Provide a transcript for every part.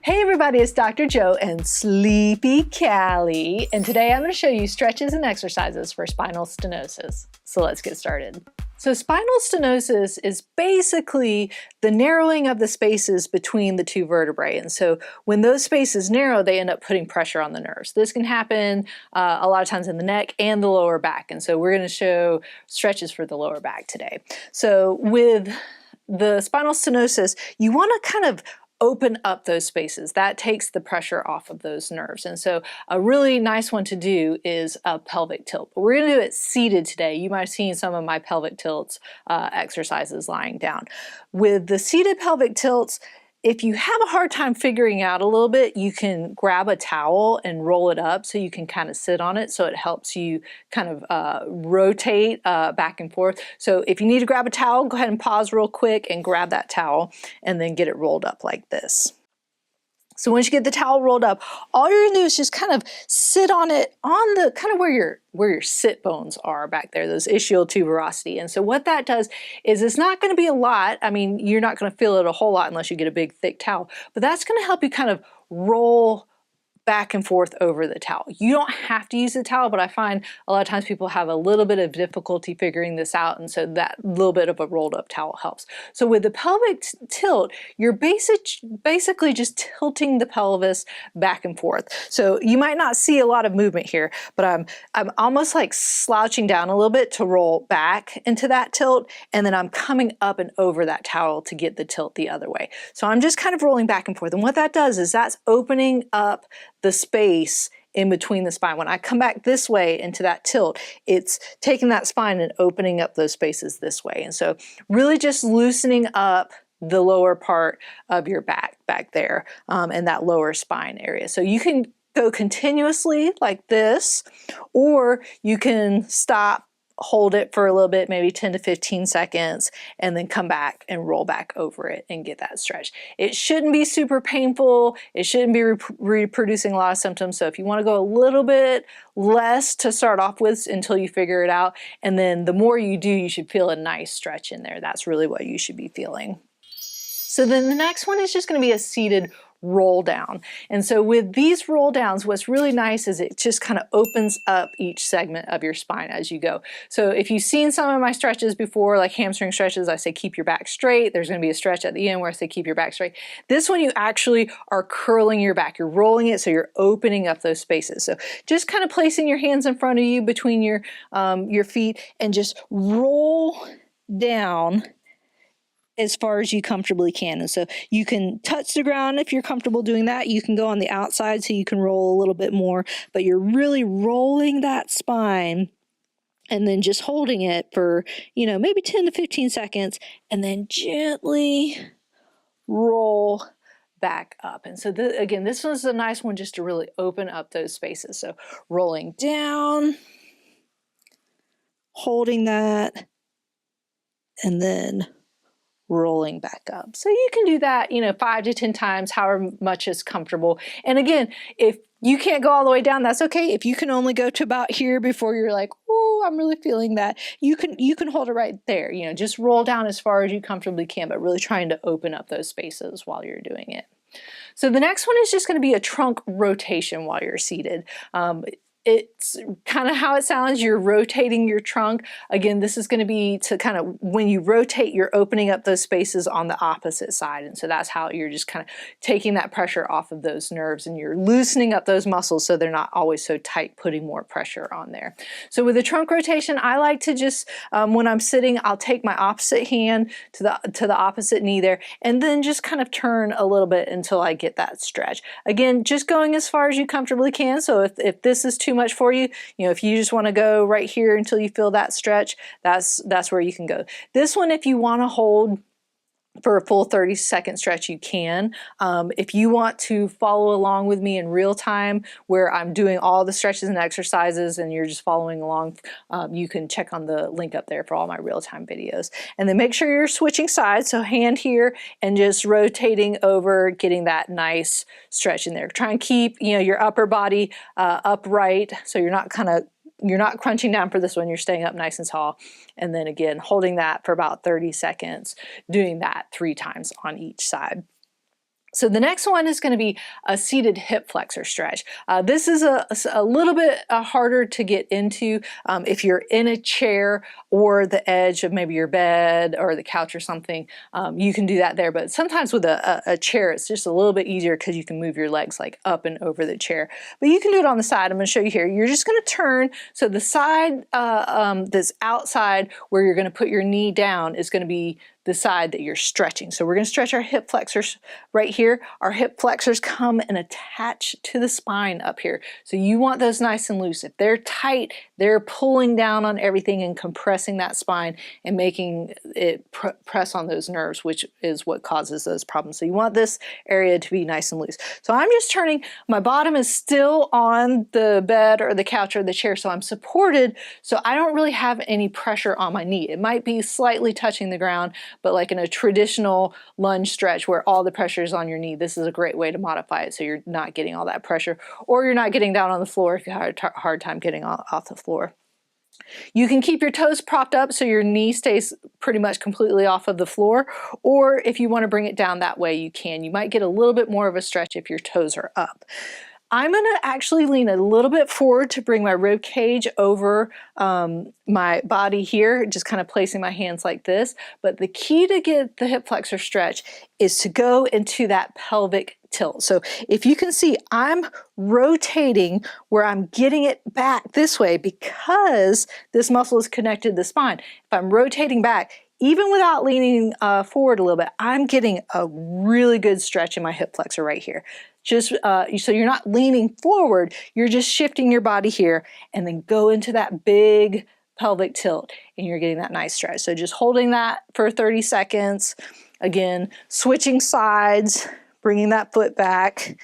Hey everybody, it's Dr. Joe and Sleepy Callie, and today I'm going to show you stretches and exercises for spinal stenosis. So let's get started. So spinal stenosis is basically the narrowing of the spaces between the two vertebrae, and so when those spaces narrow, they end up putting pressure on the nerves. This can happen a lot of times in the neck and the lower back, and so we're going to show stretches for the lower back today. So with the spinal stenosis, you want to kind of open up those spaces. That takes the pressure off of those nerves. And so a really nice one to do is a pelvic tilt. But we're gonna do it seated today. You might have seen some of my pelvic tilts exercises lying down. With the seated pelvic tilts, if you have a hard time figuring out a little bit, you can grab a towel and roll it up so you can kind of sit on it, so it helps you kind of rotate back and forth. So if you need to grab a towel, go ahead and pause real quick and grab that towel and then get it rolled up like this. So once you get the towel rolled up, all you're gonna do is just kind of sit on it on the kind of where your sit bones are back there, those ischial tuberosity. And so what that does is it's not gonna be a lot. I mean, you're not gonna feel it a whole lot unless you get a big thick towel, but that's gonna help you kind of roll back and forth over the towel. You don't have to use the towel, but I find a lot of times people have a little bit of difficulty figuring this out, and so that little bit of a rolled up towel helps. So with the pelvic tilt, you're basically just tilting the pelvis back and forth. So you might not see a lot of movement here, but I'm almost like slouching down a little bit to roll back into that tilt, and then I'm coming up and over that towel to get the tilt the other way. So I'm just kind of rolling back and forth, and what that does is that's opening up the space in between the spine. When I come back this way into that tilt, it's taking that spine and opening up those spaces this way. And so really just loosening up the lower part of your back there and that lower spine area. So you can go continuously like this, or you can stop, hold it for a little bit, maybe 10 to 15 seconds, and then come back and roll back over it and get that stretch. It shouldn't be super painful. It shouldn't be reproducing a lot of symptoms. So if you want to go a little bit less to start off with until you figure it out, and then the more you do, you should feel a nice stretch in there. That's really what you should be feeling. So then the next one is just going to be a seated roll down. And so with these roll downs, what's really nice is it just kind of opens up each segment of your spine as you go. So if you've seen some of my stretches before, like hamstring stretches, I say keep your back straight. There's going to be a stretch at the end where I say keep your back straight. This one, you actually are curling your back. You're rolling it, so you're opening up those spaces. So just kind of placing your hands in front of you between your feet and just roll down as far as you comfortably can. And so you can touch the ground if you're comfortable doing that. You can go on the outside so you can roll a little bit more, but you're really rolling that spine and then just holding it for, maybe 10 to 15 seconds, and then gently roll back up. And so again, this one's a nice one just to really open up those spaces. So rolling down, holding that, and then rolling back up. So you can do that, 5 to 10 times, however much is comfortable. And again, if you can't go all the way down, that's okay. If you can only go to about here before you're like, oh, I'm really feeling that, you can hold it right there. Just roll down as far as you comfortably can, but really trying to open up those spaces while you're doing it. So the next one is just going to be a trunk rotation while you're seated. It's kind of how it sounds. You're rotating your trunk. Again, this is going to be to kind of, when you rotate, you're opening up those spaces on the opposite side. And so that's how you're just kind of taking that pressure off of those nerves, and you're loosening up those muscles so they're not always so tight, putting more pressure on there. So with the trunk rotation, I like to just, when I'm sitting, I'll take my opposite hand to the opposite knee there, and then just kind of turn a little bit until I get that stretch. Again, just going as far as you comfortably can. So if this is too much for you, if you just want to go right here until you feel that stretch, that's where you can go. This one, if you want to hold for a full 30-second stretch, you can. If you want to follow along with me in real time, where I'm doing all the stretches and exercises and you're just following along, you can check on the link up there for all my real-time videos. And then make sure you're switching sides, so hand here and just rotating over, getting that nice stretch in there. Try and keep your upper body upright, so you're not crunching down for this one, you're staying up nice and tall. And then again, holding that for about 30 seconds, doing that 3 times on each side. So the next one is going to be a seated hip flexor stretch. This is a little bit harder to get into if you're in a chair or the edge of maybe your bed or the couch or something. You can do that there, but sometimes with a chair it's just a little bit easier because you can move your legs like up and over the chair. But you can do it on the side. I'm going to show you here. You're just going to turn, so the side that's outside where you're going to put your knee down is going to be the side that you're stretching. So we're going to stretch our hip flexors right here. Our hip flexors come and attach to the spine up here. So you want those nice and loose. If they're tight, they're pulling down on everything and compressing that spine and making it press on those nerves, which is what causes those problems. So you want this area to be nice and loose. So I'm just turning, my bottom is still on the bed or the couch or the chair, so I'm supported, so I don't really have any pressure on my knee. It might be slightly touching the ground, but like in a traditional lunge stretch where all the pressure is on your knee, this is a great way to modify it so you're not getting all that pressure, or you're not getting down on the floor if you have a hard time getting off the floor. You can keep your toes propped up so your knee stays pretty much completely off of the floor, or if you want to bring it down that way, you can. You might get a little bit more of a stretch if your toes are up. I'm going to actually lean a little bit forward to bring my rib cage over my body here, just kind of placing my hands like this. But the key to get the hip flexor stretch is to go into that pelvic tilt. So if you can see, I'm rotating where I'm getting it back this way because this muscle is connected to the spine. If I'm rotating back, even without leaning forward a little bit, I'm getting a really good stretch in my hip flexor right here. Just so you're not leaning forward, you're just shifting your body here and then go into that big pelvic tilt and you're getting that nice stretch. So just holding that for 30 seconds. Again, switching sides, bringing that foot back,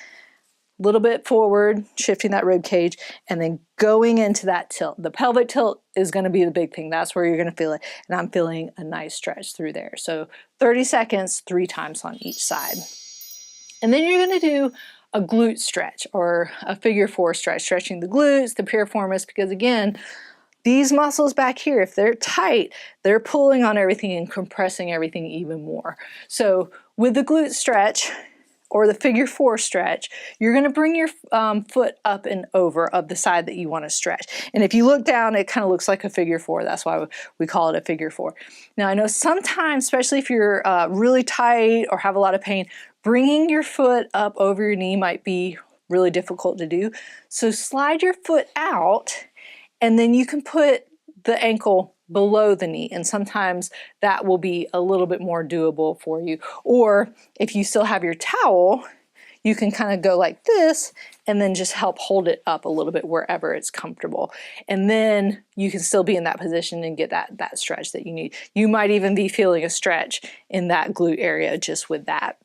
a little bit forward, shifting that rib cage, and then going into that tilt. The pelvic tilt is going to be the big thing. That's where you're going to feel it. And I'm feeling a nice stretch through there. So 30 seconds, 3 times on each side. And then you're going to do a glute stretch or a figure 4 stretch, stretching the glutes, the piriformis, because again, these muscles back here, if they're tight, they're pulling on everything and compressing everything even more. So with the glute stretch, or the figure 4 stretch, you're going to bring your foot up and over of the side that you want to stretch. And if you look down, it kind of looks like a figure 4. That's why we call it a figure 4. Now I know sometimes, especially if you're really tight or have a lot of pain, bringing your foot up over your knee might be really difficult to do. So slide your foot out and then you can put the ankle below the knee, and sometimes that will be a little bit more doable for you. Or if you still have your towel, you can kind of go like this and then just help hold it up a little bit wherever it's comfortable. And then you can still be in that position and get that stretch that you need. You might even be feeling a stretch in that glute area just with that.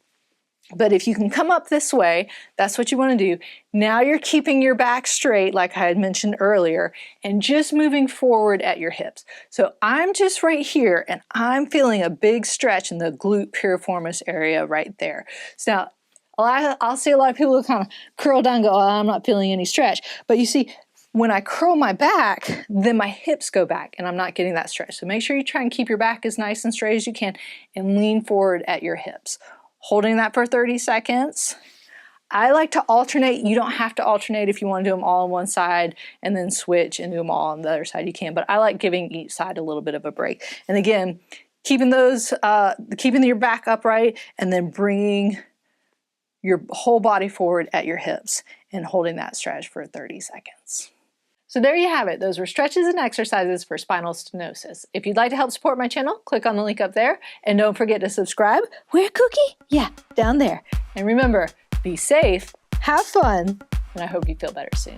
But if you can come up this way, that's what you want to do. Now you're keeping your back straight, like I had mentioned earlier, and just moving forward at your hips. So I'm just right here, and I'm feeling a big stretch in the glute piriformis area right there. So now, I'll see a lot of people who kind of curl down and go, oh, I'm not feeling any stretch. But you see, when I curl my back, then my hips go back, and I'm not getting that stretch. So make sure you try and keep your back as nice and straight as you can, and lean forward at your hips. Holding that for 30 seconds. I like to alternate. You don't have to alternate. If you want to do them all on one side and then switch and do them all on the other side, you can. But I like giving each side a little bit of a break. And again, keeping your back upright and then bringing your whole body forward at your hips and holding that stretch for 30 seconds. So there you have it. Those were stretches and exercises for spinal stenosis. If you'd like to help support my channel, click on the link up there. And don't forget to subscribe. Where, Cookie? Yeah, down there. And remember, be safe, have fun, and I hope you feel better soon.